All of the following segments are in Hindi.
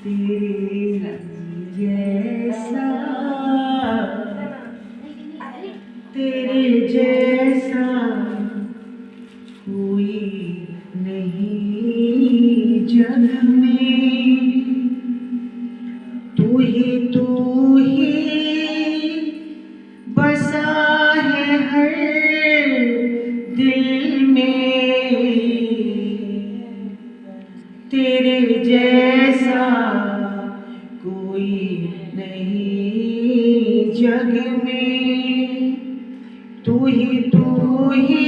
तेरे जैसा तेरे जैसा कोई नहीं जग में। तू ही बसा है हर दिल में। तेरे जैसा कोई नहीं जग में। तू ही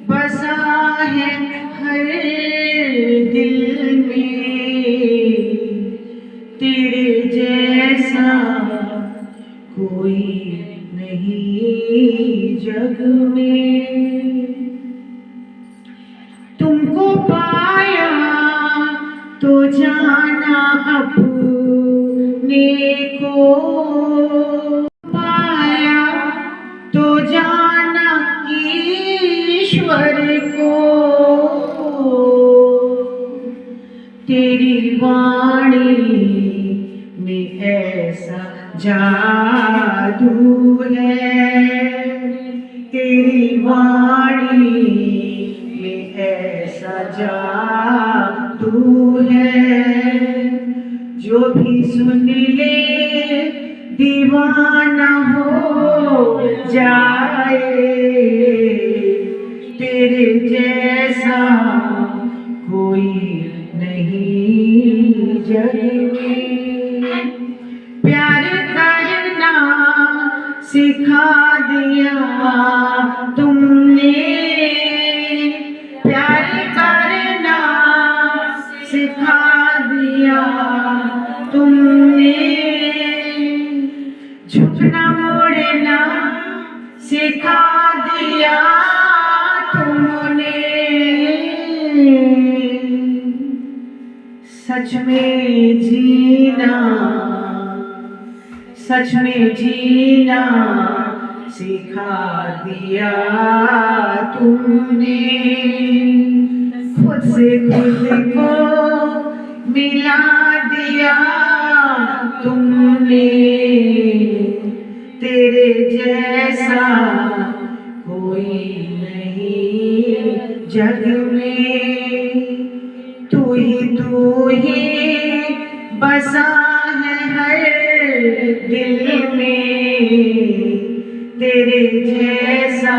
बसा है हर दिल में। तेरे जैसा कोई नहीं जग में। तुमको पाया तो जाना अपने को, पाया तो जाना ईश्वर को। तेरी वाणी में ऐसा जादू है। तेरी वाणी में ऐसा जादू है। जो भी सुन ले दीवाना हो जाए। तेरे जैसा कोई नहीं जग में। प्यार करना सिखा दिया तुमने। प्यार करना सिखा दिया तुमने। झुकना मोड़ना सिखा दिया तुमने। सच में जीना सिखा दिया तुमने। खुद से खुद को मिला दिया तुमने। तेरे जैसा कोई नहीं जग में। तू ही बसा है हर दिल में। तेरे जैसा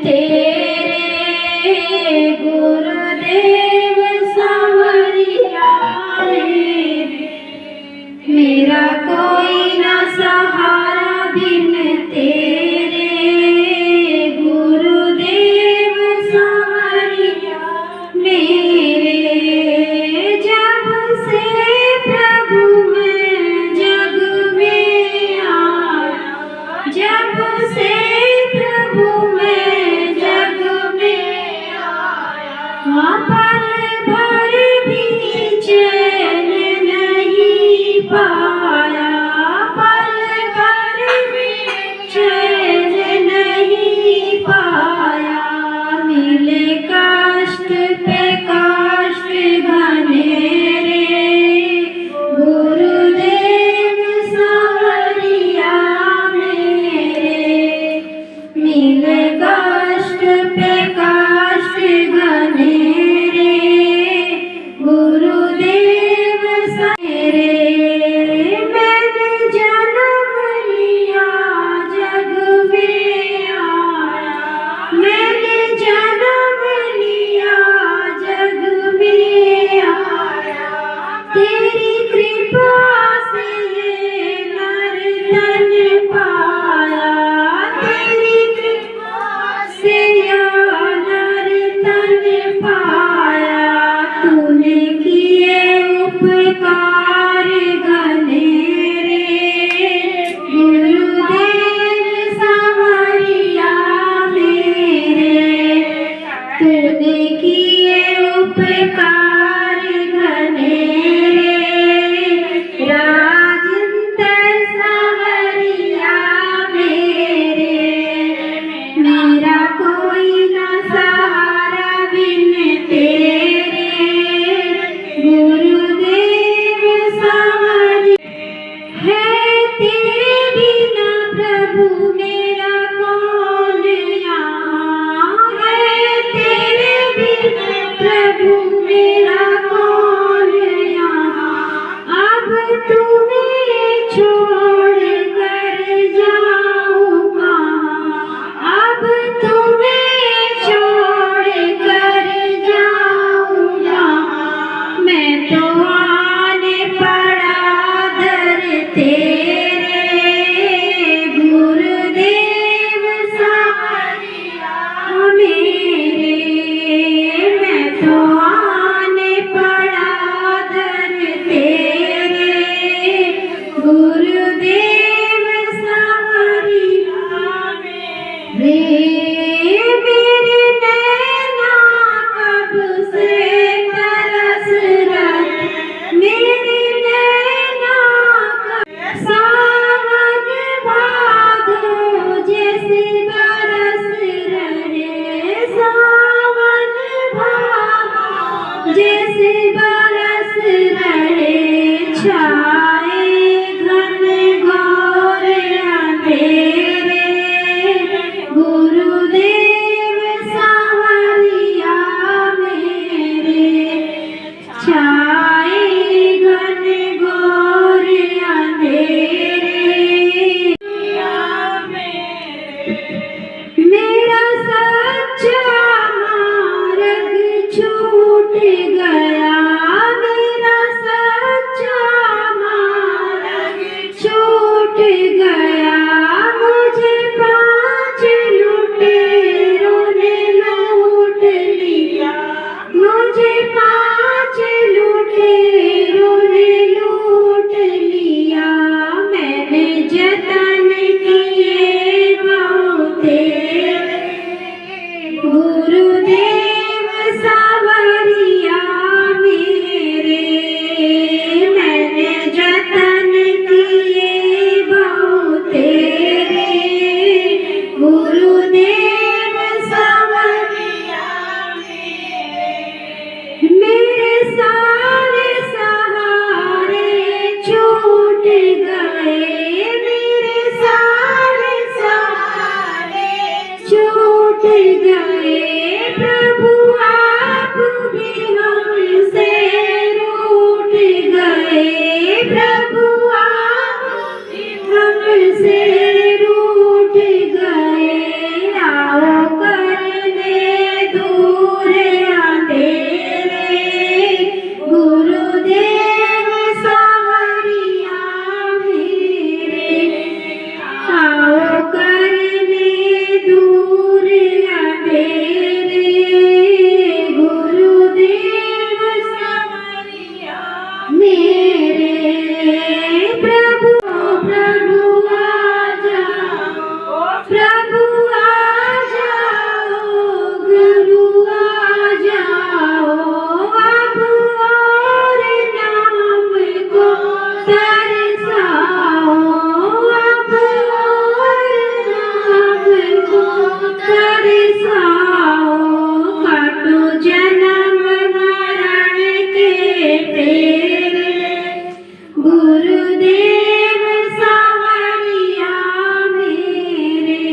तेरे गुरुदेव सांवरिया रे, मेरा कोई ना सहारा बिन तेरे। गुरुदेव सांवरिया मेरे, जब से प्रभु मैं जग में आया। जब से प्रभु मैं जग में आया। पल भर भी चैन नहीं पाया। पल भर भी चैन प्रभु मेरा कौन यहाँ है, तेरे बिना प्रभु मेरा कौन यहाँ। अब तुम्हें छोड़ कर जाऊँ कहाँ, अब तुम्हें छोड़ कर जाऊँ कहाँ। मैं तो आने पड़ा दर तेरे, गुरुदेव सहारिया मेरे। मैं तो आने पड़ा दर तेरे, गुरुदेव सहारिया मेरे। मेरे नैना कब से तरस रहे, मेरे नैना कब सावन भादो जैसे बरस रहे, सावन भादो जैसे बरस रहे। छाए घन घोर अंधेरे, गुरुदेव सहारिया मेरे। छाए घन घोर अंधेरे, मेरा सच्चा मार्ग छूट गया, मेरा सच्चा मार्ग छूट गया। मुझे पांच लुटेरों ने लूट लिया, मुझे पांच लुटेरों ने लूट लिया। मैंने जतन किए बहुत तेरे, गुरुदेव सहारिया मेरे। मैंने जतन किए बहुत तेरे, गुरुदेव सहारिया मेरे। मेरे सारे सहारे छूट गए, मेरे सारे सहारे छूट गए। प्रभु आप भी हमसे रूठ गए, प्रभु आप भी हमसे रूठ गए। आओ करने दूर अंधेरे, गुरुदेव सहारिया मेरे। आओ करने दूर अंधेरे, गुरुदेव सहारिया मेरे। प्रभु प्रभु आ जाओ, प्रभु आ जाओ, गुरु आ जाओ। अब और नाम को तरसाओ, अब और नाम को तरसाओ। काटो जन्म मरण के फेरे, गुरुदेव सहारिया मेरे।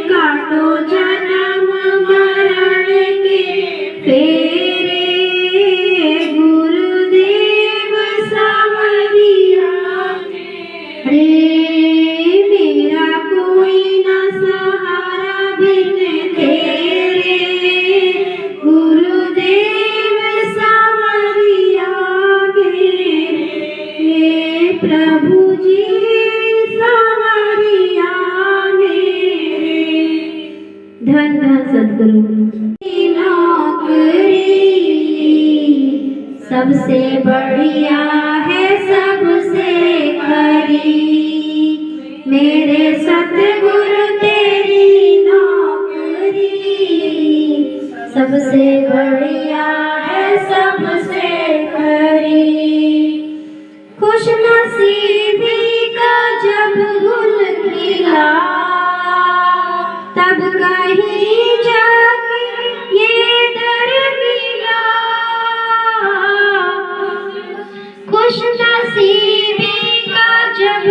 काटो जन्म मरण के फेरे, गुरुदेव सहारिया मेरे। मेरा कोई न सहारा बिन तेरे, गुरुदेव सहारिया मेरे। प्रभु जी सहारिया मेरे। धन धन सद्गुरु। नौकरी सबसे बढ़िया है, सबसे खरी, मेरे सतगुरु तेरी नौकरी सबसे बढ़िया है, सबसे खरी। खुशनसीबी का जब गुल खिला, तब कहीं जाके ये दर मिला। खुशनसीबी का जब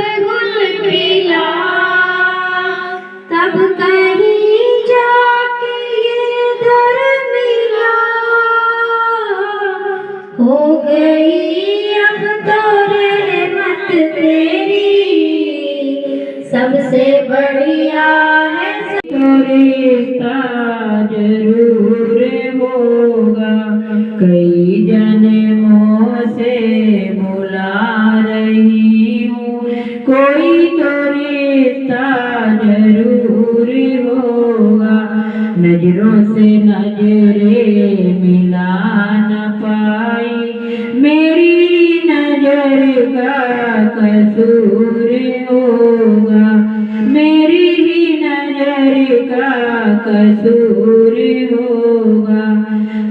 सबसे बढ़िया है तो रिश्ता जरूर होगा, कई जन्मों से बुला रही हूँ, कोई तो रिश्ता जरूर होगा। नजरों से नजरें मिला न पाई, मेरी नजर का कसूर होगा, मेरी ही नजर का कसूर होगा।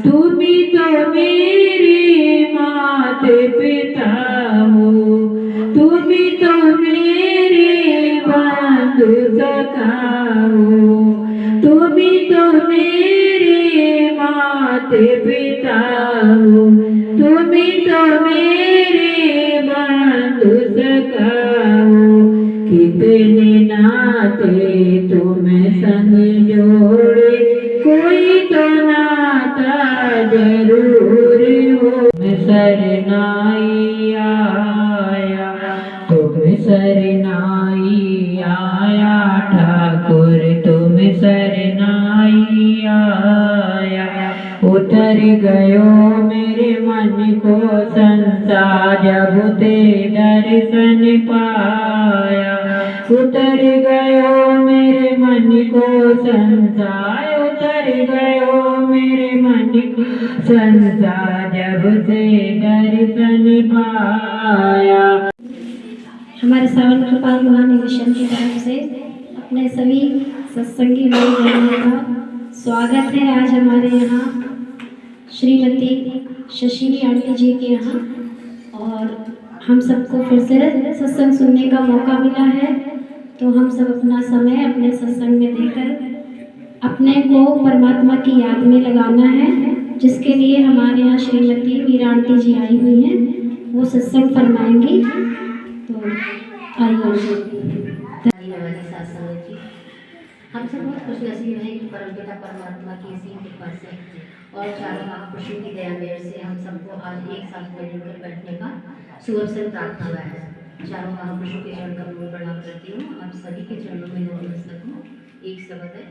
तुम ही तो मेरे माता पिता हो, तुम ही तो मेरे बंधु सखा हो, तुम ही तो मेरे माता पिता हो, तुम ही तो मेरे बंधु सखा हो। कितने नाते तुम संग जोड़े, कोई तो नाता जरूर हो। तुम शरणाई आया, तुम शरणाई आया ठाकुर, तुम शरणाई आया। उतर गयो मेरे मन को संसार, जब ते दर्शन पाया। उतर गयो मेरे मन को संसार, उतर गयो मेरे मन को संसार, जब से दर्शन पाया। हमारे सावन कृपाल रूहानी मिशन की तरफ से अपने सभी सत्संगी भाई बहनों का स्वागत है। आज हमारे यहाँ श्रीमती शशि आंटी जी के यहाँ, और हम सबको फिर से सत्संग सुनने का मौका मिला है, तो हम सब अपना समय अपने सत्संग में देकर अपने को परमात्मा की याद में लगाना है, जिसके लिए हमारे यहाँ श्रीमती मीरा आंटी जी आई हुई हैं, वो सत्संग फरमाएंगी। तो हम सब बहुत खुश नसीब हैं कि परमपिता परमात्मा की इसी कृपा से और चारों महापुरुषों की दया मेर से हम सबको आज एक साथ मिलकर बैठने का सुअवसर प्राप्त हुआ है। चारों महापुरुषों के चरण कमल में प्रणाम करती हूँ। आप सभी के चरणों में नतमस्तक हूँ। एक शब्द है,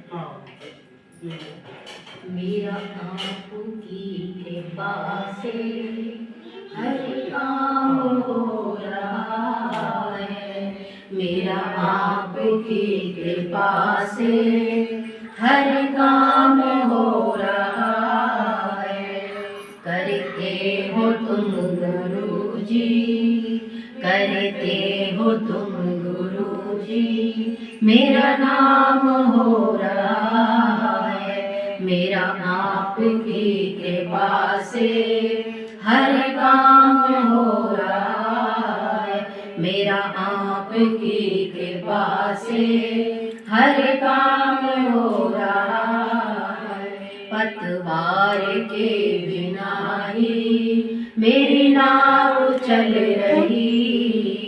मेरा आपकी कृपा से हर काम हो रहा है, मेरा आपकी कृपा से हर काम हो रहा है। करते हो तुम गुरु जी, करते हो तुम गुरु जी, मेरा नाम हो रहा है, मेरा आपकी कृपा से हर काम हो रहा है, मेरा आपकी कृपा से हर काम हो रहा है। पतवार के बिना ही मेरी नाव चल रही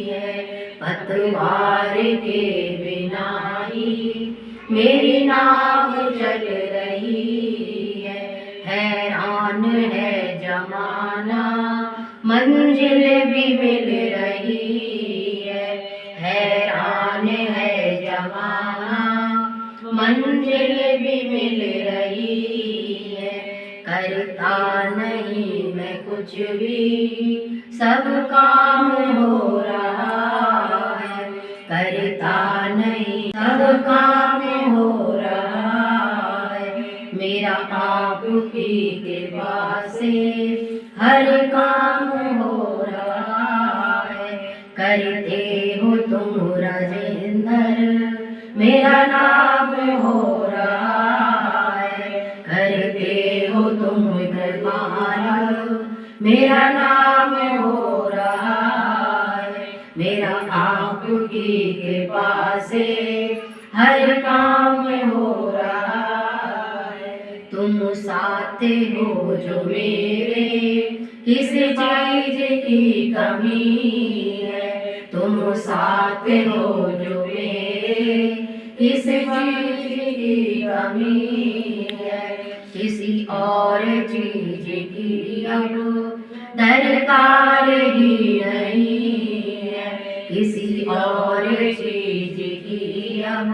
है, पतवार के बिना ही मेरी नाव चल रही है। हैरान है जमाना मंजिल भी मिल रही है, हैरान है जमाना मंजिल भी मिल रही है। करता नहीं मैं कुछ भी, सब काम हो रहा है, करता नहीं सब काम हो रहा है, मेरा आपकी कृपा से हर काम हो रहा है। करते हो तुम राजेंद्र, मेरा नाम हो रहा है, करते हो तुम कृपाल, मेरा नाम हो रहा है, मेरा आपकी कृपा से हर काम हो रहा है। तुम साथ हो जो मेरे, किस चीज की कमी है, तुम साथ हो जो मेरे, किस चीज की कमी है। किसी और चीज की अब दरकार ही नहीं है, किसी और चीज की अब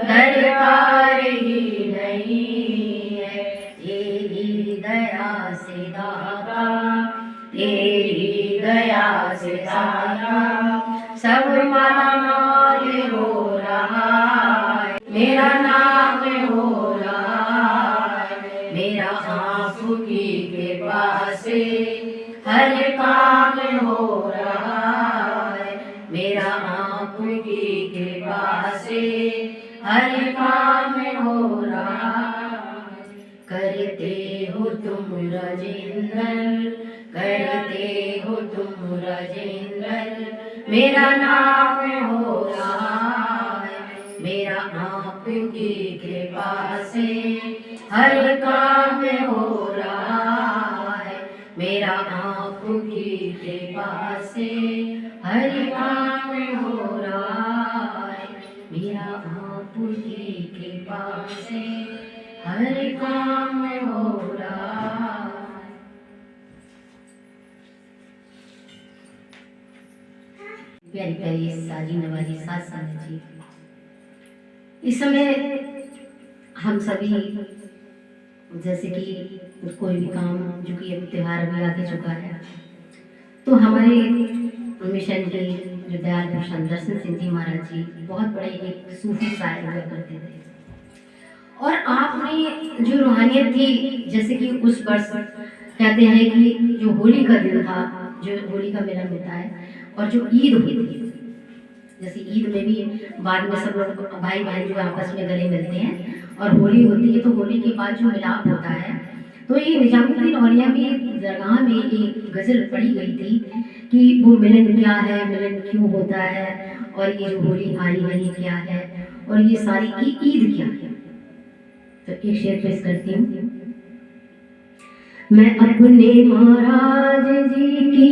दरकार ही नहीं है। तेरी दया से दाता, तेरी दया से दाता सब मालामाल हो रहा है। मेरा नाम हो रहा है, मेरा आपकी कृपा से हर काम हो रहा है। मेरा आपकी कृपा से हर काम हो रहा है। करते हो तुम राजेंद्र, करते हो तुम राजेंद्र, मेरा नाम हो रहा है। मेरा आपकी कृपा से हर काम हो रहा है। मेरा आपकी कृपा से हर काम हो रहा है। मेरा आपकी कृपा से हर काम हो रहा है। प्यारी प्यारी साजी नवाजी साथ संगत जी, इस समय हम सभी जैसे कि कोई भी काम जो कि अब त्योहार भी आगे चुका है, तो हमारे मिशन के जो दयाल भूषण दर्शन सिंह जी महाराज जी बहुत बड़े एक सूफी शायर हुआ करते थे। और आपने जो रूहानियत थी, जैसे कि उस वर्ष कहते हैं कि जो होली का दिन था, जो होली का मेला होता है, और जो ईद हुई थी, जैसे ईद में भी बाद में सब लोग भाई बहन जो आपस में गले मिलते हैं, और होली होती है तो होली के बाद जो मिलाप होता है, तो ये निजामुद्दीन औलिया में दरगाह में एक गज़ल पढ़ी गई थी कि वो मिलन क्या है, मिलन क्यों होता है, और ये जो होली आई है ये क्या है, और ये सारी ईद क्या है। तो एक शेर पेश करती हूँ। मैं अपने महाराज जी की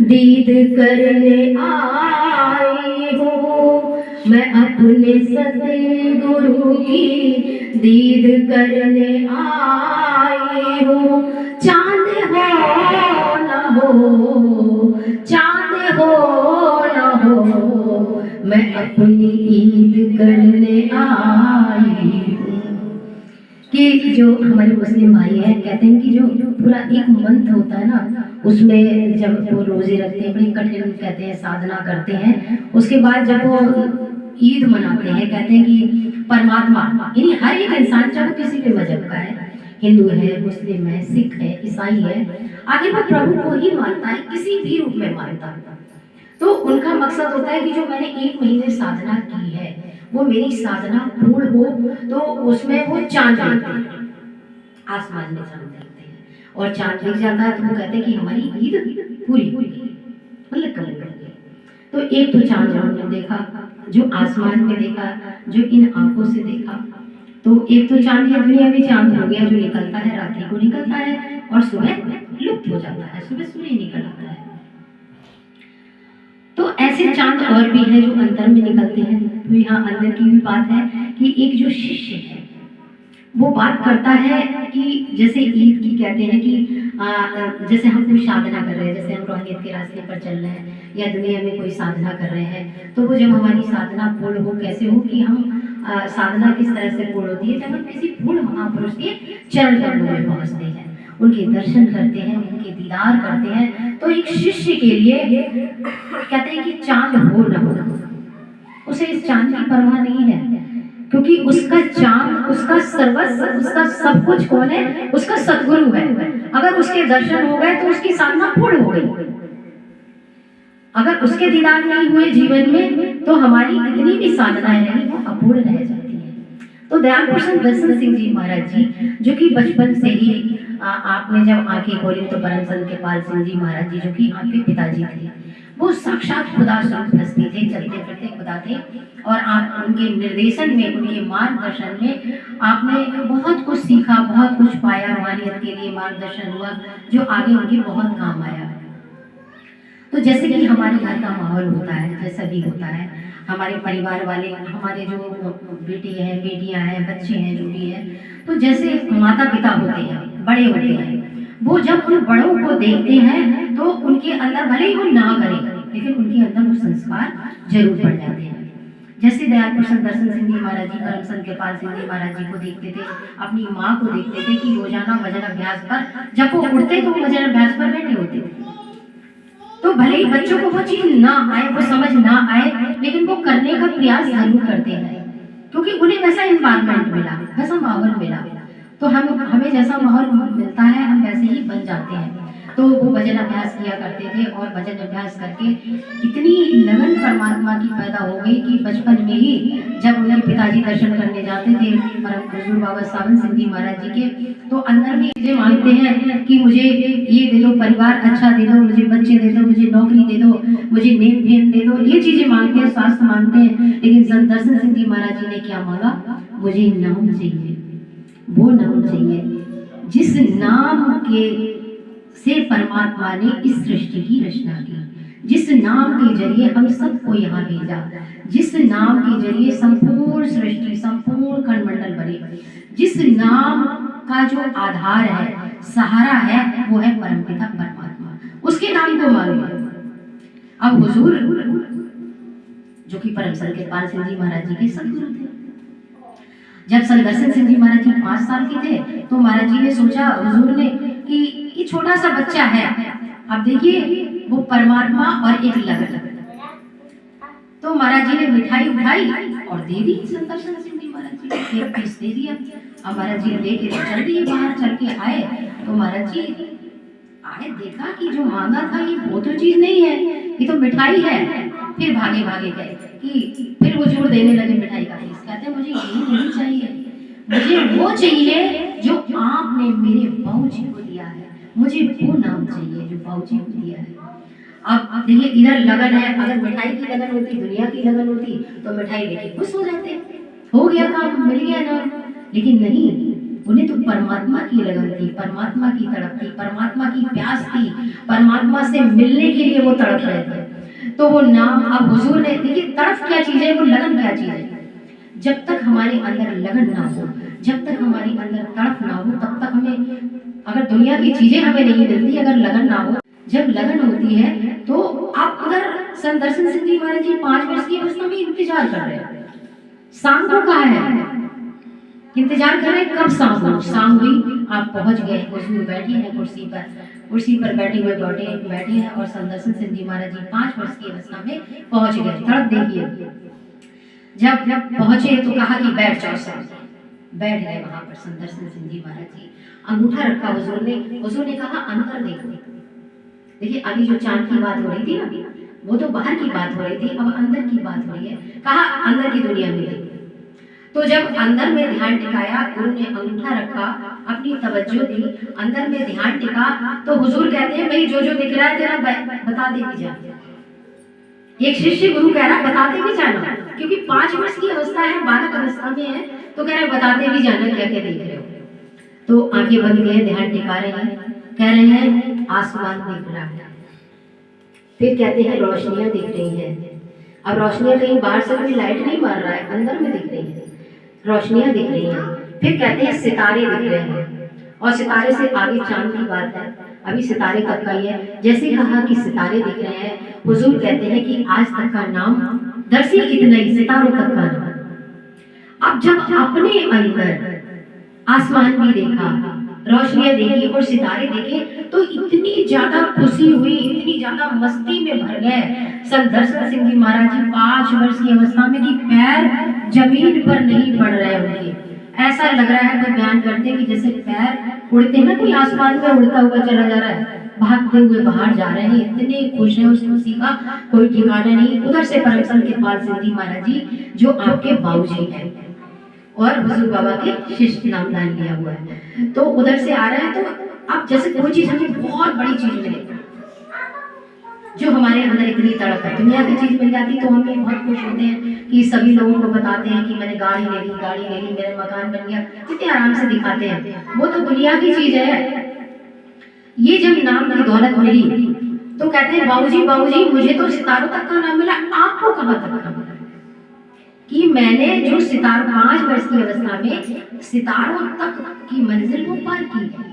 दीद करने आई हूँ, मैं अपने सतगुरु की दीद करने आई हूँ। चांद हो न हो, चांद हो न हो, मैं अपनी ईद करने आई हूँ। कि जो हमारे मुस्लिम भाई हैं कहते हैं कि जो पूरा एक मंत्र होता है ना, उसमें जब वो रोजे रखते हैं, बड़ी कठिन कहते हैं साधना करते हैं, उसके बाद जब वो ईद मनाते हैं, कहते हैं कि परमात्मा यानी हर एक इंसान, चाहे किसी भी मजहब का है, हिंदू है, मुस्लिम है, सिख है, ईसाई है, आगे वो प्रभु को ही मानता है, किसी भी रूप में मानता है। तो उनका मकसद होता है कि जो मैंने 1 महीने साधना की है वो मेरी साधना पूर्ण हो, तो उसमें वो चांद देखते हैं, आसमान में चांद देखते हैं, और चांद दिख जाता है तो वो कहते हैं कि हमारी ईद पूरी हुई, मतलब कबूल हो गई। तो एक तो चांद हमने देखा, जो आसमान में देखा, जो इन आंखों से देखा, तो एक तो चांद या दुनिया में चांद हो गया, जो निकलता है रात्रि को निकलता है और सुबह लुप्त हो जाता है, सुबह सूर्य निकल आता है। तो ऐसे चांद और भी हैं जो अंतर में निकलते हैं। तो यहाँ अंदर की भी बात है कि एक जो शिष्य है वो बात करता है कि जैसे ईद की कहते हैं कि जैसे हम कोई साधना कर रहे हैं, जैसे हम रूहानियत के रास्ते पर चल रहे हैं या दुनिया में कोई साधना कर रहे हैं, तो वो जब हमारी साधना पूर्ण हो, कैसे हो कि हम साधना किस तरह से पूर्ण होती है, जब हम किसी पूर्ण महापुरुष के चरण कमलों में पहुँचते हैं, उनके दर्शन करते हैं, उनके दीदार करते हैं। तो एक शिष्य के लिए कहते हैं कि चांद हो न हो, उसे इस चांद की परवाह नहीं है, क्योंकि उसका चांद, उसका सर्वस्व, उसका सब कुछ कौन है, उसका सतगुरु है। अगर उसके दर्शन हो गए तो उसकी साधना पूर्ण हो गई। अगर उसके दीदार नहीं हुए जीवन में तो हमारी कितनी भी साधनाएं रही वो अपूर्ण रह जाती है। तो दयाल भूषण दर्शन सिंह जी महाराज जी, जो कि बचपन से ही आपने जब आंखें खोली तो परम संत कृपाल सिंह जी महाराज जी, जो कि आपके पिताजी थे, वो साक्षात खुदा स्वरूप हस्ती थे, चलते फिरते खुदा थे, और आप उनके निर्देशन में, उनके मार्गदर्शन में आपने बहुत कुछ सीखा, बहुत कुछ पाया, रूहानियत के लिए मार्गदर्शन हुआ जो आगे उनके बहुत काम आया। तो जैसे कि हमारे घर का माहौल होता है, जैसा भी होता है, हमारे परिवार वाले, हमारे जो बेटे हैं, बेटियां हैं, बच्चे हैं, जो भी है, तो जैसे माता पिता होते हैं, बड़े होते हैं, वो जब उन बड़ों को देखते हैं तो उनके अंदर भले ही वो ना करें, लेकिन उनके अंदर वो संस्कार जरूर पड़ जाते हैं। जैसे दयाल प्रसन्न दर्शन सिंह जी महाराज जी, करमचंद कृपाल सिंह जी महाराज जी को देखते थे, अपनी माँ को देखते थे कि रोजाना भजन अभ्यास पर जब वो उठते तो भजन अभ्यास पर बैठे होते थे। तो भले ही बच्चों को वो चीज ना आए, वो समझ ना आए, लेकिन वो करने का प्रयास जरूर करते हैं, क्योंकि उन्हें वैसा इन्वायरमेंट मिला, वैसा माहौल मिला। तो हमें जैसा माहौल मिलता है हम वैसे ही बन जाते हैं। तो वो भजन अभ्यास किया करते थे और भजन अभ्यास करके इतनी लगन परमात्मा की पैदा हो गई कि बचपन में ही जब उनके पिताजी दर्शन करने जाते थे परम बुजुर्ग बाबा सावन सिंह जी महाराज जी के, तो अंदर भी चीजें मांगते हैं कि मुझे ये दे दो, परिवार अच्छा दे दो, मुझे बच्चे दे दो, मुझे नौकरी दे दो, मुझे नेम फेम दे दो, ये चीजें मांगते हैं, स्वास्थ्य मांगते हैं। लेकिन संत दर्शन सिंह जी महाराज जी ने क्या मांगा? मुझे नाम चाहिए, वो नाम चाहिए जिस नाम के से परमात्मा ने इस सृष्टि की रचना की, जिस नाम के जरिए हम सबको यहाँ भेजा, जिस नाम के जरिए संपूर्ण सृष्टि, संपूर्ण खंडमंडल बने, जिस नाम का जो आधार है, सहारा है, वो है परमपिता परमात्मा। उसके नाम को मांगे। अब हुजूर जो कि परम संत कृपाल सिंह जी महाराज जी के सदगुरु थे, जब संत दर्शन सिंह जी महाराज जी 5 साल के थे तो महाराज जी ने सोचा, हुजूर ने, कि ये छोटा सा बच्चा है, अब देखिए वो परमात्मा और एक लगन। तो महाराज जी ने मिठाई उठाई और दे दी संत दर्शन सिंह जी महाराज जी को, एक पीस दे दिया। अब महाराज जी लेके चल दिए बाहर, चल के आए तो महाराज जी आए, देखा कि जो मांगा था ये वो तो चीज नहीं है, ये तो मिठाई है। फिर भागे भागे गए कि फिर वो जोर देने लगे मिठाई का पीस, कहते मुझे ये नहीं चाहिए, मुझे वो चाहिए जो आपने मेरे बाबूजी को दिया है, मुझे वो नाम चाहिए जो बाबूजी को दिया है। अब देखिए इधर लगन है, अगर मिठाई की लगन होती, दुनिया की लगन होती तो मिठाई लेके खुश हो जाते, हो गया काम, मिल गया नाम। लेकिन नहीं, उन्हें तो परमात्मा की लगन थी, परमात्मा की तड़प थी, परमात्मा की प्यास थी, परमात्मा से मिलने के लिए वो तड़प रहे थे। तो वो नाम, अब हुजूर ने, देखिए तड़प क्या चीज है, वो लगन क्या चीज है। जब तक हमारे अंदर लगन ना हो, जब तक हमारे अंदर तड़प ना हो, तब तक हमें, अगर दुनिया की चीजें हमें नहीं मिलती, अगर लगन ना हो, जब लगन होती है तो आप उधर संत दर्शन सिंह जी महाराज जी 5 वर्ष की अवस्था में इंतजार कर रहे हैं, शाम को कहा है इंतजार कर रहे हैं, कब शाम हो। शाम हुई, आप पहुंच गए, हुजूर बैठे हैं कुर्सी पर बैठे हुए बैठे हैं और संत दर्शन सिंह जी महाराज जी 5 वर्ष की अवस्था में पहुंच गए। तड़प देखिए, जब पहुंचे तो कहा कि बैठ जाओ सब, बैठ गए वहां पर संत दर्शन सिंह जी महाराज जी। अंगूठा रखा हुजूर ने कहा अंदर देखो। देखिए अभी जो चांद की बात हो रही थी ना, वो तो बाहर की बात हो रही थी, अब अंदर की बात हो रही है। कहा अंदर की दुनिया में देखो। तो जब अंदर में ध्यान टिकाया, गुरु ने अंगूठा रखा, अपनी तवज्जो दी, अंदर में ध्यान टिका, तो हुजूर कहते हैं भाई जो जो दिख रहा है तेरा बता दे भी जा। एक शिष्य गुरु कह रहा बताते भी जाना, क्योंकि 5 वर्ष की अवस्था है, बालक अवस्था में है, तो कह रहे बताते भी जाना क्या क्या देख रहे हो। तो आंखें बंद किए, ध्यान टिका रहे हैं, कह रहे हैं आसमान दिख रहा है, फिर कहते हैं रोशनियां दिख रही हैं। अब रोशनियां कहीं बाहर से कोई लाइट नहीं मार रहा है, अंदर में दिख रही है, रोशनियां दिख रही हैं। फिर कहते हैं सितारे दिख रहे हैं, और सितारे से आगे चांद की बात है, अभी सितारे तक का ही है। जैसे कहा कि सितारे दिख रहे हैं, हुजूर कहते हैं कि आज तक का नाम दरसी इतना ही, सितारों तक का नाम। अब जब अपने अंदर आसमान भी देखा, रोशनियां देखी और सितारे देखे, तो इतनी ज्यादा खुशी हुई, इतनी ज्यादा मस्ती में भर गए संत दर्शन सिंह जी महाराज जी 5 वर्ष की अवस्था में कि पैर जमीन पर नहीं पड़ रहे उनके। ऐसा लग रहा है, तो बयान करते हैं कि जैसे पैर उड़ते ना, कोई आसमान में उड़ता हुआ चला जा रहा है, भागते हुए बाहर जा रहे हैं, इतने खुश हैं, उस खुशी का कोई ठिकाना नहीं। उधर से परम संत कृपाल सिंह जी महाराज जी जो आपके बाबूजी हैं और हुजूर बाबा के शिष्य नामदान लिया हुआ है, तो उधर से आ रहे हैं। तो अब जैसे कोई चीज हमें बहुत बड़ी चीज मिले, जो हमारे अंदर इतनी तड़प है, दुनिया की चीज मिल जाती तो हम बहुत खुश होते हैं कि सभी लोगों को बताते हैं कि मैंने गाड़ी ले ली, मेरा मकान बन गया, कितने आराम से दिखाते हैं। वो तो दुनिया की चीज है। ये जब नाम की दौलत मिली तो कहते हैं बाबूजी मुझे तो सितारों तक का नाम मिला, आपको कहाँ तक का मिला? कि मैंने जो सितारों 5 वर्ष की अवस्था में सितारों तक की मंजिल वो पार की है।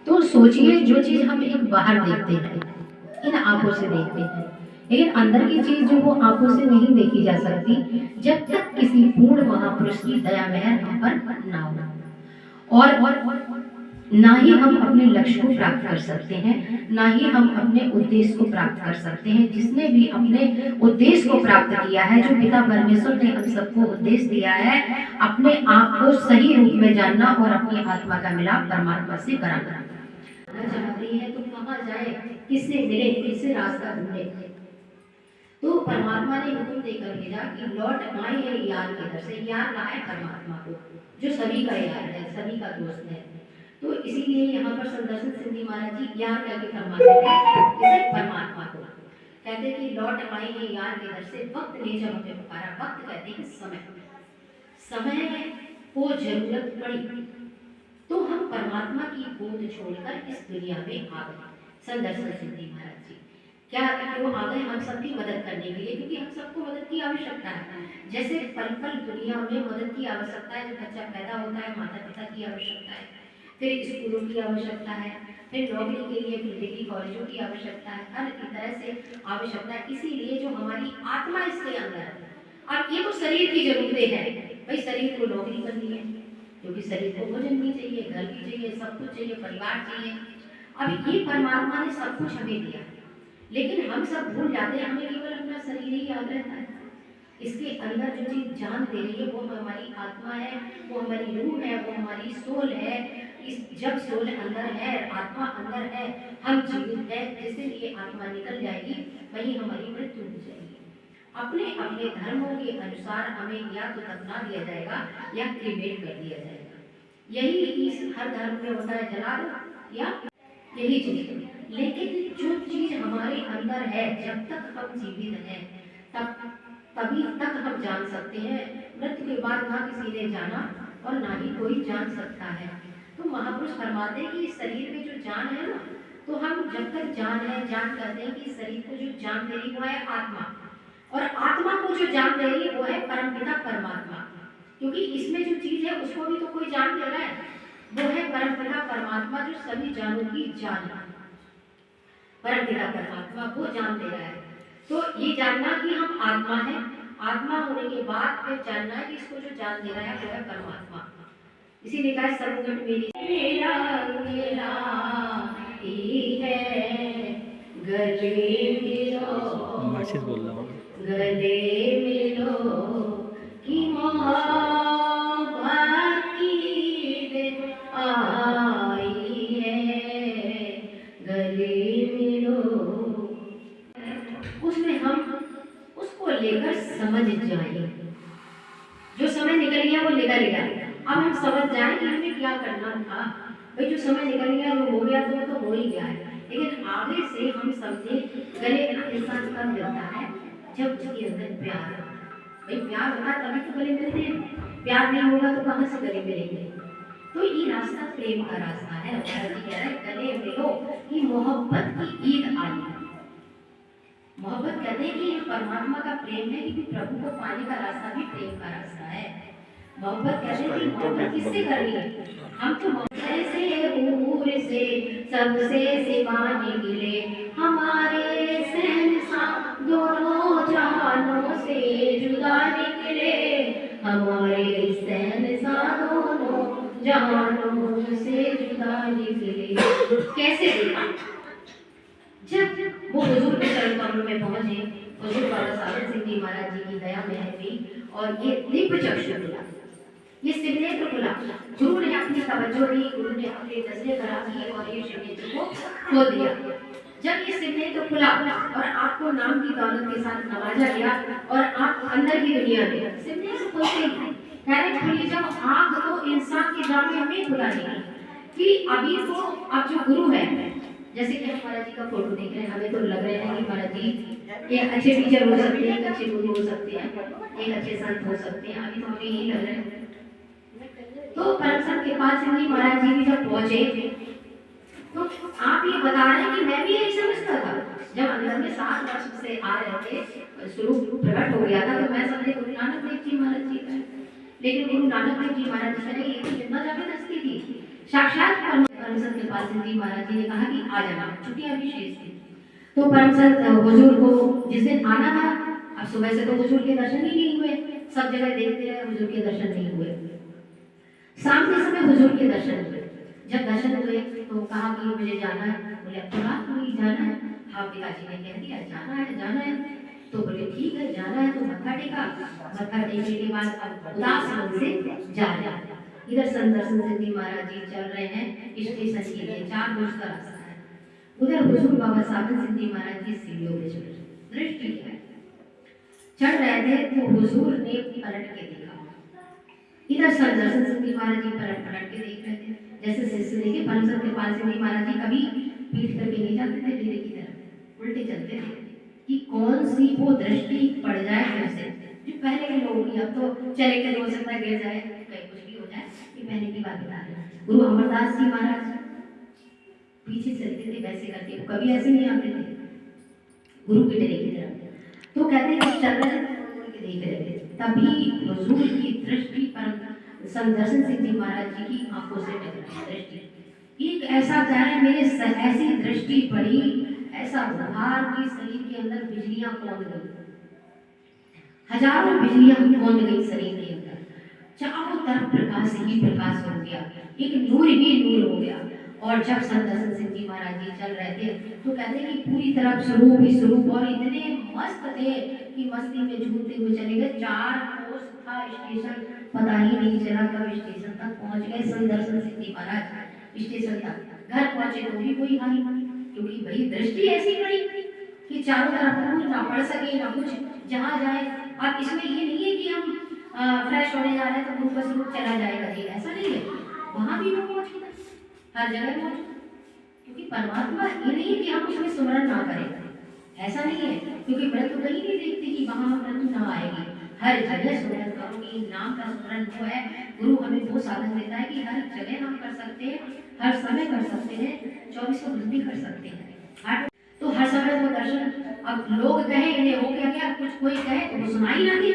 तो सोचिए, जो चीज हम एक बाहर देखते हैं, इन आंखों से देखते हैं, लेकिन अंदर की चीज जो वो आंखों से नहीं देखी जा सकती जब तक किसी पूर्ण महापुरुष की दया मेहर हम पर ना हो। और ना ही हम अपने लक्ष्य को प्राप्त कर सकते हैं, ना ही हम अपने उद्देश्य को प्राप्त कर सकते हैं। जिसने भी अपने उद्देश्य को प्राप्त किया है, जो पिता परमेश्वर ने हम सबको उद्देश्य दिया है, अपने आप को सही रूप में जानना और अपनी आत्मा का मिलाप परमात्मा से कराना। चाहती है तो कहाँ जाए, किससे मिले, किससे रास्ता ढूंढे। तो परमात्मा ने हुक्म देकर भेजा कि लौट आए हैं यार के घर से। यार लाए परमात्मा को, जो सभी का यार है, सभी का दोस्त है। तो इसीलिए यहाँ पर संदर्शन सिंधी महाराज जी यार कहकर फरमाते हैं इसे परमात्मा को, कहते हैं कि लौट आए हैं यार के घर से, वक्त ने जब हमें पुकारा। वक्त कहते हैं समय को जरूरत पड़ी तो हम परमात्मा की गोद छोड़कर इस दुनिया में आ गए। संदर्शन सिंधी महाराज जी क्या वो आ गए हम सबकी मदद करने के लिए, क्योंकि हम सबको मदद की आवश्यकता है। जैसे पल पल दुनिया में मदद की आवश्यकता है, जब बच्चा पैदा होता है माता पिता की आवश्यकता है, फिर स्कूलों की आवश्यकता है, फिर नौकरी के लिए फिर डिग्री कॉलेजों की आवश्यकता है, हर तरह से आवश्यकता है। इसीलिए जो हमारी आत्मा इसके अंदर है, अब ये तो शरीर की जरूरतें हैं, भाई शरीर को नौकरी करनी है, क्योंकि शरीर को भोजन भी चाहिए, घर भी चाहिए, सब कुछ चाहिए, परिवार चाहिए। अब ये परमात्मा ने सब कुछ हमें दिया, लेकिन हम सब भूल जाते हैं, हमें केवल अपना शरीर ही याद रहता है। इसके अंदर जो चीज जान दे रही है वो हमारी आत्मा है, वो हमारी रूह है, वो हमारी सोल है। इस जब सोल अंदर है, आत्मा अंदर है, हम जीवित है, इसलिए आत्मा निकल जाएगी, वही हमारी मृत्यु हो जाएगी। अपने अपने धर्मों के अनुसार हमें या तो दफना दिया जाएगा या क्रीमेट कर दिया जाएगा। यही इस हर धर्म में होता है, जला दो या यही चीज। लेकिन जो चीज हमारे अंदर है, जब तक हम जीवित हैं तभी तक हम जान सकते हैं। मृत्यु के बाद ना किसी ने जाना और ना ही कोई जान सकता है। तो महापुरुष फरमाते हैं कि इस शरीर में जो जान है ना, तो हम जब तक जान है, जान करते हैं कि शरीर को जो जान दे रही वो है आत्मा, और आत्मा को जो जान दे रही वो है परमपिता परमात्मा। क्योंकि इसमें जो चीज है उसको भी तो कोई जान दे रहा है, वो है परमपिता परमात्मा, जो सभी जानों की जान है। परमपिता परमात्मा वो जान दे रहा है। तो ये जानना कि हम आत्मा है, आत्मा होने के बाद फिर जानना है कि इसको जो जान दे रहा है वो है परमात्मा। इसीलिए कहा सर्वगत मेरी मेरा मेरा ही है, गले मिलो बोल रहा हूँ, गले मिलो कि मोहब्बत की आई है, गले मिलो। उसमें हम उसको लेकर समझ जाएं, जो समय निकल गया वो निकल गया, अब हम समझ जाएं कि हमें क्या करना था। भाई जो समय निकल गया, जो हो गया तो हो ही गया है, लेकिन आगे से हम समझे। गले इंसान कब मिलता है, जब उसके अंदर प्यार होता है। भाई प्यार होगा तभी तो गले मिलते हैं, प्यार नहीं होगा तो कहाँ से गले मिलेंगे। तो ये रास्ता प्रेम का रास्ता है। महाराज जी कह रहे हैं गले मिलो कि मोहब्बत की ईद आई है। मोहब्बत कहते हैं कि परमात्मा का प्रेम है, क्योंकि प्रभु को पाने का रास्ता भी प्रेम का रास्ता है। मोहब्बत कहते हैं कि मोहब्बत किससे करनी है, हम तो दूर से सबसे सिवाने मिले, हमारे शहंशाह दोनों जहानों से जुदा निकले, हमारे शहंशाह दोनों जहानों से जुदा निकले। कैसे देखा, जब वो हुजूर के चरण कमलों में पहुंचे, हुजूर बाबा सागर सिंह जी महाराज जी की दया में हुई और ये दिव्य चक्षु खुला, ये सिरनेत्र खुला। गुरु ने अपनी तवज्जो दी, गुरु ने अपनी नजरें करा दी और ये सिरनेत्र को खोल दिया। जब ये सिरनेत्र खुला और आपको नाम की दौलत के साथ नवाजा गया और आप अंदर की दुनिया में सिरनेत्र खोलते हैं, कहने खुली जब आँख तो इंसान की जामे में खुला नहीं कि अभी तो अब जो गुरु है, जैसे कि हम महाराज जी का फोटो देख रहे हैं, हमें तो लग रहे हैं कि महाराज जी एक अच्छे टीचर हो सकते हैं, एक अच्छे गुरु हो सकते हैं, एक अच्छे संत हो सकते हैं, अभी तो हमें यही लग रहा है। तो परम संत के पास सिंह जी महाराज जी भी जब पहुंचे तो आप ये बता रहे हैं कि मैं भी यही समझता था, जब अंदर में 7 वर्ष से आ रहे थे, स्वरूप प्रकट हो गया था, तो मैं समझे गुरु नानक देव जी महाराज जी का। लेकिन गुरु नानक देव जी महाराज जी ने ये जितना जबरदस्ती थी, साक्षात परम संत के पास सिंह जी महाराज जी ने कहा कि आ जाना, छुट्टियां भी शेष थी। तो परम संत हुजूर को जिस दिन आना था, अब सुबह से तो हुजूर के दर्शन ही नहीं हुए, सब जगह देखते रहे, हुजूर के दर्शन नहीं हुए। शाम के समय हुजूर के दर्शन हुए। जब दर्शन हुए तो कहा कि मुझे जाना है। बोले अब तो रात हुई, जाना है। हाँ, पिताजी ने कह दिया जाना है, जाना है। तो बोले ठीक है, जाना है तो मत्था टेका। मत्था टेकने के बाद अब उदास मन से जा रहे हैं। इधर संत दर्शन सिद्धि महाराज जी चल रहे हैं स्टेशन के लिए, 4 कोस का रास्ता है। उधर हुजूर बाबा साधन सिद्धि महाराज जी सीढ़ियों पे चढ़ रहे, दृष्टि है, चढ़ रहे थे तो हुजूर ने पलट के देखा। इधर संत दर्शन सिद्धि महाराज जी पलट के देख रहे थे, जैसे शिष्य देखे। परम संत कृपाल सिद्धि महाराज जी कभी पीठ करके नहीं जाते थे डेरे की तरफ, उल्टे चलते थे कि कौन सी वो दृष्टि पड़ जाए कैसे। जो पहले के लोग की, अब तो चले के हो सकता है गिर जाए, कहीं कुछ भी हो जाए, ये पहले की बात बता रहे हैं। गुरु अमरदास जी महाराज पीछे चलते थे वैसे करके, वो कभी ऐसे नहीं आते थे गुरु के डेरे की तरफ। तो कहते हैं चल रहे थे देख रहे थे, तभी हुजूर की दृष्टि पर संत दर्शन सिद्धि महाराज जी की आंखों से टकराई दृष्टि। एक ऐसा कह रहे मेरे ऐसी दृष्टि पड़ी, ऐसा उभार की शरीर के अंदर बिजलियां कौंध गई, हजारों बिजलियां कौंध गई शरीर के अंदर, चारों तरफ प्रकाश ही प्रकाश हो गया, एक नूर ही नूर हो गया। और जब संत दर्शन सिद्धि महाराज जी चल रहे थे तो कहते हैं कि पूरी तरफ स्वरूप ही स्वरूप, और इतने मस्त थे कि मस्ती में झूमते हुए चले गए। 4 कोस था स्टेशन, पता ही नहीं चला कब स्टेशन तक पहुंच गए। संत दर्शन सिद्धि महाराज स्टेशन तक घर पहुंचे तो भी कोई हानि, क्योंकि भाई दृष्टि ऐसी पड़ी कि चारों तरफ कुछ ना पड़ सके ना कुछ, जहाँ जाए। अब इसमें ये नहीं है कि हम फ्रेश होने जा रहे हैं तो गुरु का स्वरूप चला जाएगा, जी ऐसा नहीं है। वहां भी वो मौजूद है, हर जगह मौजूद, क्योंकि परमात्मा ये नहीं है कि हम उसमें सुमरन ना करें, ऐसा नहीं है। क्योंकि मृत्यु कहीं नहीं देखती कि वहां मृत्यु ना आएगी, हर जगह सुमरन करोगे। नाम का सुमरन वो है, गुरु हमें वो साधन देता है कि हर जगह हम कर सकते हैं, हर समय कर सकते हैं, 24 घंटे कर सकते हैं। तो हर समय वो दर्शन, अब लोग कहे इन्हें हो क्या, कुछ कोई कहे तो वो सुनाई ना दे।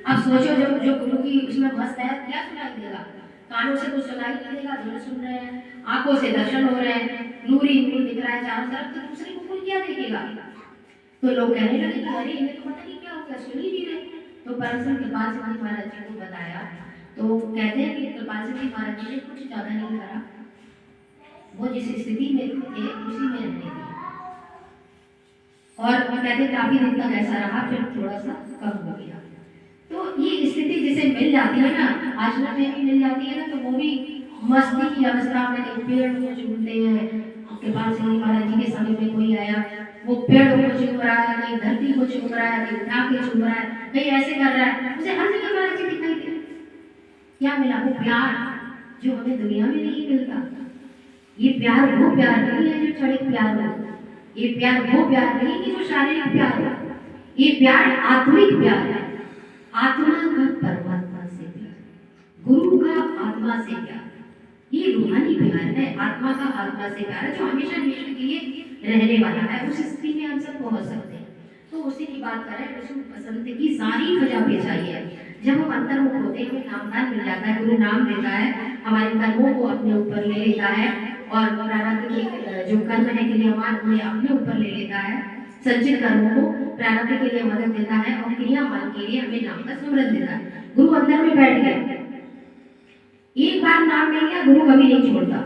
अब सोचो जो गुरु की उसमें मस्त है, क्या सुनाई देगा? कानों से कुछ सुनाई नहीं देगा, धुन सुन रहे हैं, आंखों से दर्शन हो रहे हैं, नूरी नूर दिख रहा है चारों तरफ, तो दूसरे को कोई क्या देखेगा? तो लोग कहने लगे कि अरे इन्हें तो पता नहीं क्या हो गया, सुन ही नहीं रहे। तो परम संत कृपाल सिद्धि महाराज जी को बताया तो कहते हैं कि कृपाल सिद्धि महाराज जी ने कुछ ज्यादा नहीं करा, वो जिस स्थिति में थे उसी में रहने दिया। और कहते काफी दिन तक ऐसा रहा, फिर थोड़ा सा कम हो गया। तो ये स्थिति जिसे मिल जाती है ना, आश्रम में भी मिल जाती है ना, तो वो भी मस्ती की अवस्था में एक पेड़ को चूमते हैं। कृपाल सिद्धि महाराज जी के समय में कोई आया, वो पेड़ को चूम रहा है, कहीं धरती को चूम रहा है, कहीं उठा के चूम रहा है, कहीं ऐसे कर रहा है, उसे हर जगह महाराज जी दिखाई दे। क्या मिला? वो प्यार जो हमें दुनिया में नहीं मिलता। ये प्यार वो प्यार नहीं है जो क्षणिक प्यार हो, ये प्यार वो प्यार नहीं कि जो शारीरिक प्यार हो, ये प्यार आत्मिक प्यार है। आत्मा का परमात्मा से प्यार, गुरु का आत्मा से प्यार, ये रूहानी प्यार है। आत्मा का आत्मा से प्यार है जो हमेशा विश्व के लिए रहने वाला है। उस स्थिति में हम सब पहुंच सकते हैं। तो उसी की बात करें, विष्णु बसंत की सारी खजा पेशाई है। जब हम अंतर्मुख होते हैं, हमें नामदान मिल जाता है, गुरु नाम देता है, हमारे कर्मों को अपने ऊपर ले लेता है, और प्रारब्ध के जो कर्म है क्रियामान उन्हें अपने ऊपर ले लेता है, संचित कर्मों को प्रारब्ध के लिए मदद देता है, और क्रियामान के लिए हमें नाम का स्मरण देता है। गुरु अंदर में बैठ गया, एक बार नाम मिल गया, गुरु कभी नहीं छोड़ता,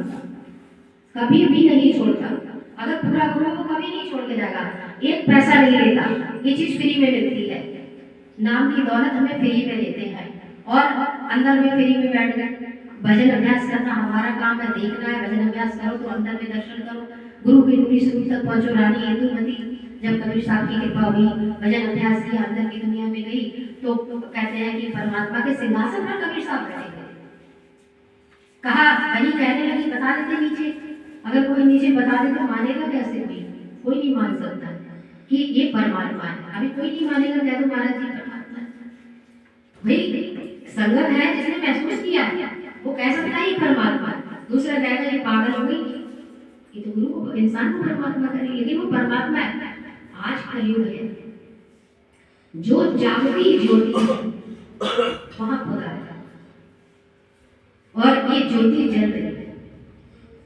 कभी भी नहीं छोड़ता। अगर पूरा गुरु को कभी नहीं छोड़ के जाएगा, एक पैसा नहीं लेता, ये चीज फ्री में मिलती है। नाम की दौलत हमें फ्री में देते हैं, और अंदर में फ्री में बैठ गए। भजन अभ्यास करना हमारा काम है, देखना है, भजन अभ्यास करो तो अंदर में दर्शन करो, गुरु के नूरी स्वरूप तक पहुंचो। रानी इंदुमती जब कबीर साहब की कृपा हुई, भजन अभ्यास किया, अंदर की दुनिया में गई, तो कहते हैं कि परमात्मा के सिंहासन पर कबीर साहब बैठे गए। कहा कहीं कहने लगी बता देते नीचे, अगर कोई नीचे बता दे तो मानेगा कैसे? कोई नहीं मान सकता कि ये परमात्मा है। अभी कोई नहीं मानेगा, कह दो महाराज जी परमात्मा है। भाई संगत है जिसने महसूस किया, वो कह सकता है ये परमात्मा है। दूसरा कहेगा ये पागल हो गई, ये तो गुरु को इंसान को परमात्मा करे, लेकिन वो परमात्मा है। आज कलयुग है, जो जागती ज्योति वहां खुदा है, और ये ज्योति जल रही है,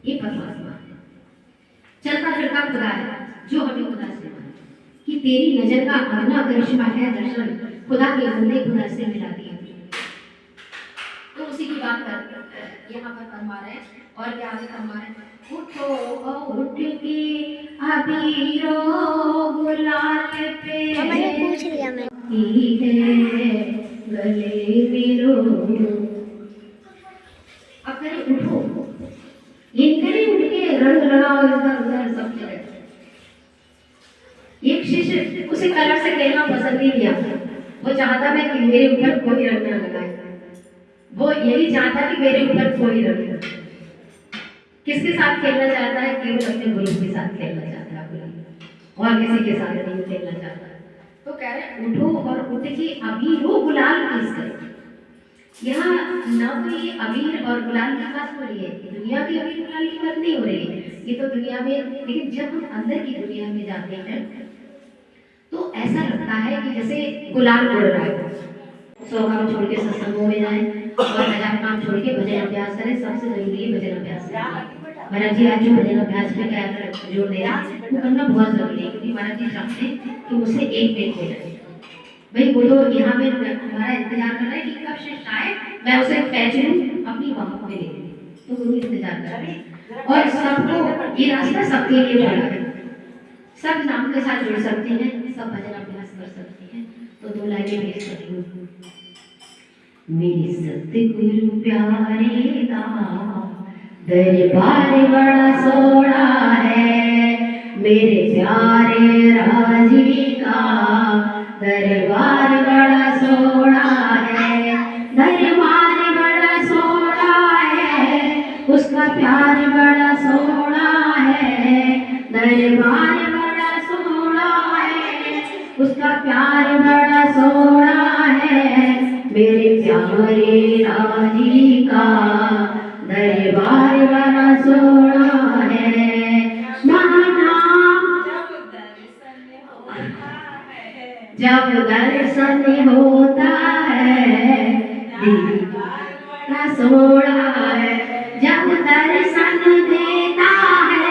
ये परमात्मा है। चलता फिरता खुदा है जो हमें खुदा से तेरी नजर का अगला करिश्मा है दर्शन, खुदा के बंदे खुदा से मिला दिया। तो उसी की बात कर यहाँ पर फरमा रहे हैं और क्या आगे फरमा रहे हैं, उठो उठ के अबीरो गुलाल पे पूछ लिया मैं है गले मेरो। अब करें उठो, ये करें उठ के रंग लगाओ इधर उधर सब जगह। एक शिष्य उसे कलर से खेलना पसंद नहीं किया, वो चाहता था कि मेरे ऊपर कोई रंग न लगाए, वो यही चाहता कि मेरे ऊपर कोई रंग। किसके साथ खेलना चाहता है? केवल अपने गुरु के साथ खेलना चाहता है, और किसी के साथ नहीं खेलना चाहता। तो कह रहे उठो और उठ के अबीरो गुलाल पेश करो। यहाँ न तो ये अबीर और गुलाल की बात हो रही है, दुनिया की अबीर गुलाल की बात नहीं हो रही है, ये तो दुनिया में। लेकिन जब हम अंदर की दुनिया में जाते हैं तो ऐसा लगता है कि जैसे गुलाल उड़ रहा है। सो काम छोड़ के सत्संगों में जाएं और हजार काम छोड़ के भजन अभ्यास करें। सबसे जरूरी है भजन अभ्यास। महाराज जी आज जो भजन अभ्यास में क्या जोर दे रहे हैं वो करना बहुत जरूरी है, क्योंकि महाराज जी चाहते हैं कि मुझसे एक मिनट हो जाए। भाई वो तो यहाँ में हमारा इंतजार कर रहा है कि कब शिष्य आए, मैं उसे कैच लूं अपनी बाहों में ले लूं, तो गुरु इंतजार कर रहे हैं। और सबको ये रास्ता सबके लिए बना है, सब नाम के साथ जुड़ सकते हैं, सब भजन अभ्यास कर सकते हैं। तो दो लाइनें पेश करती हूँ। मेरे सतगुरु प्यारे दा दरबार बड़ा सोना है, मेरे प्यारे राजी का दरबार बड़ा सोना है। दरबार बड़ा सोना है, उसका प्यार बड़ा सोना है। दरबार बड़ा सोना है, उसका प्यार बड़ा सोना है। मेरे प्यारे राजी का दरबार बड़ा सोना है। महानाम जब दर्शन होता है दीदार सोना है। जब दर्शन देता है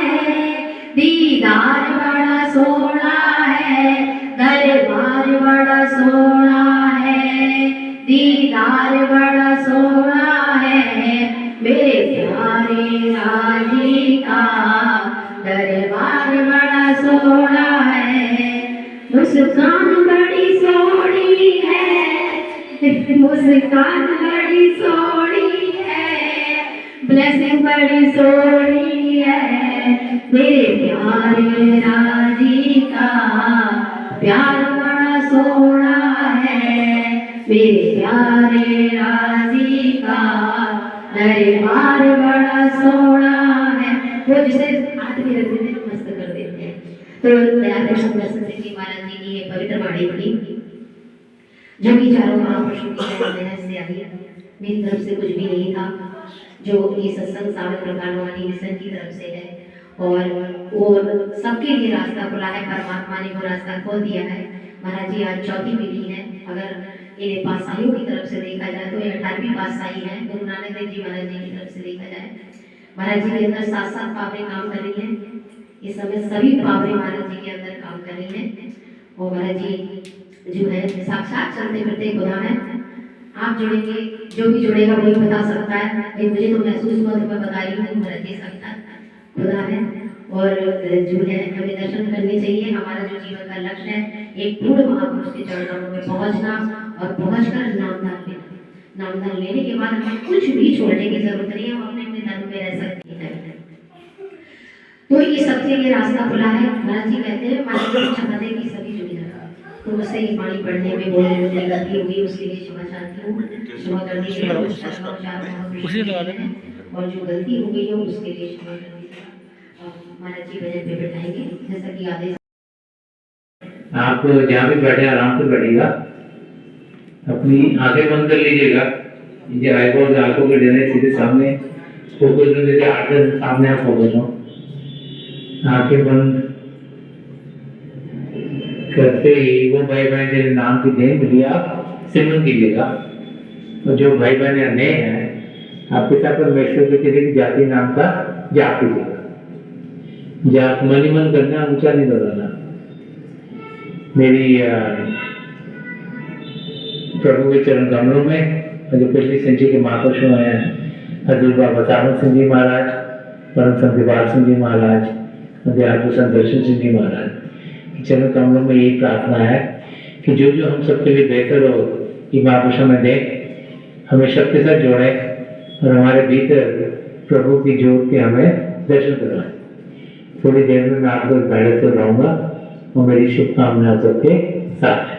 दीदार बड़ा सोना है। दरबार बड़ा सोना है, दीदार बड़ा सोना है। मेरे प्यारे राजी का दरबार बड़ा सोना है। मुस्कान बड़ी सोहनी है, मुस्कान बड़ी सोहनी है, ब्लेसिंग बड़ी सोहनी है। मेरे प्यारे राजी का प्यार बड़ा सोना है। मेरे प्यारे राजी का दरबार बड़ा सोना है। वो जिसे हाथ में रख देते मस्त कर देते हैं। तो दयाल शंकर महाराज जी की ये पवित्र वाणी थी, जो कि चारों महापुरुषों की मेहनत से आई। मेरी तरफ से कुछ भी नहीं था, जो ये सत्संग सावन प्रकाशवाणी मिशन की तरफ से है, और वो सबके लिए रास्ता खुला है। परमात्मा ने वो रास्ता खोल दिया है। महाराज जी आज चौथी पीढ़ी है। अगर ये पातशाहियों की तरफ से देखा जाए तो ये 18वीं पातशाही है, गुरु नानक देव जी महाराज जी की तरफ से देखा जाए। महाराज जी के अंदर 7 पावरें काम कर रही हैं। इस समय सभी पावरें महाराज जी के अंदर काम कर रही हैं, और महाराज जी जो है साक्षात चलते फिरते खुदा है। आप जुड़ेंगे, जो भी जुड़ेगा वही बता सकता है। लेकिन मुझे तो महसूस हुआ, तो मैं बता रही हूँ, महाराज जी साक्षात खुदा है। और जो है हमें दर्शन करने चाहिए। हमारा जो जीवन का लक्ष्य है एक पूर्ण महापुरुष के चरणों में पहुंचना, और पहुंचकर नामदान लेना। नामदान लेने के बाद हमें कुछ भी छोड़ने की जरूरत नहीं है, हम अपने अपने धर्म में रह सकते हैं। तो ये सबके लिए रास्ता खुला है। महाराज जी कहते हैं महाराज चाहते हैं कि सभी जुड़ जाए। तो मुझसे ये पानी पढ़ने में बोलने में गलती हुई, उसके लिए क्षमा चाहती हूँ। क्षमा कर दीजिए। और जो गलती हो गई हो उसके लिए क्षमा कर दीजिए। महाराज जी भजन पे बैठाएंगे जैसा कि आदेश। आप जहाँ भी बैठे आराम से बैठिएगा, अपनी आंखें बंद कर लीजिएगा। ये आईबॉल आंखों के डरे सीधे सामने फोकस में जैसे आंखें सामने आप फोकस हो। आंखें बंद करते ही वो भाई बहन जिन नाम की देन मिली आप सिमरन कीजिएगा। तो जो भाई बहन नए हैं आपके साथ परमेश्वर के किसी जाति नाम का जाप कीजिएगा। जाप मन ही मन करना, ऊंचा नहीं दोहराना। मेरी प्रभु के चरण कमलों में जो पिछली संचि के महापुरुषों हैं, हजूर बाबा सावन सिंह जी महाराज, परम संत दिवाल सिंह जी महाराज, अध्यात्म संत दर्शन सिंह जी महाराज के चरण कमलों में यही प्रार्थना है कि जो जो हम सबके लिए बेहतर हो, ये महापुरुषों में दे, हमें सबके साथ जोड़े और हमारे भीतर प्रभु की ज्योत के हमें दर्शन कराए। थोड़ी देर में मैं आपको गाइड से रहूंगा और मेरी शुभकामनाएं सबके साथ है।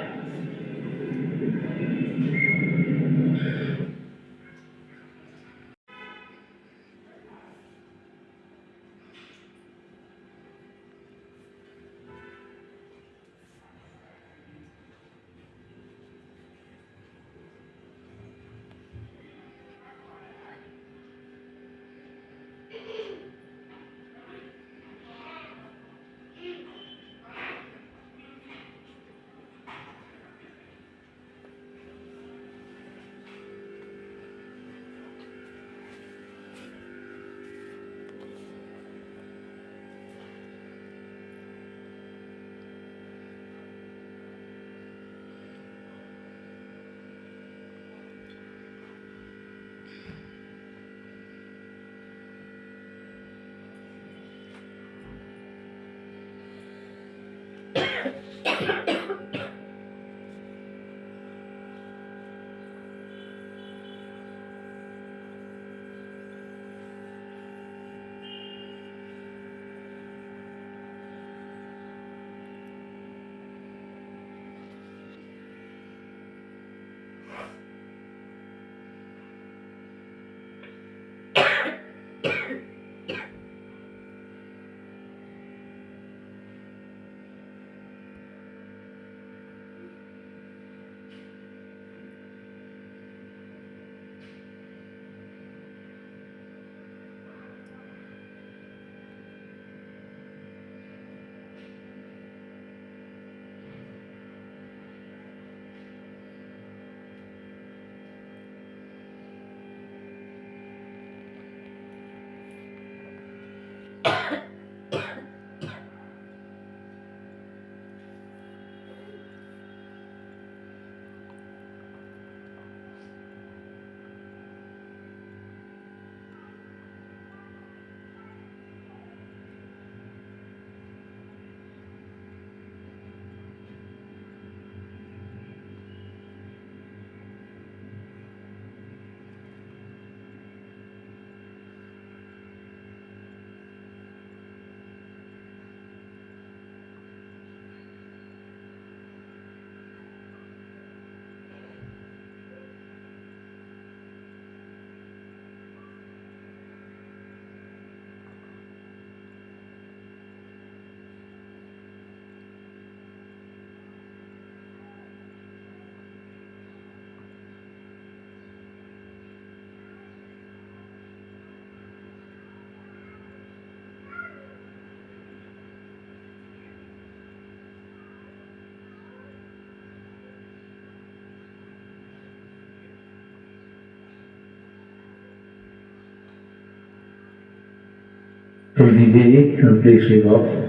Please leave off.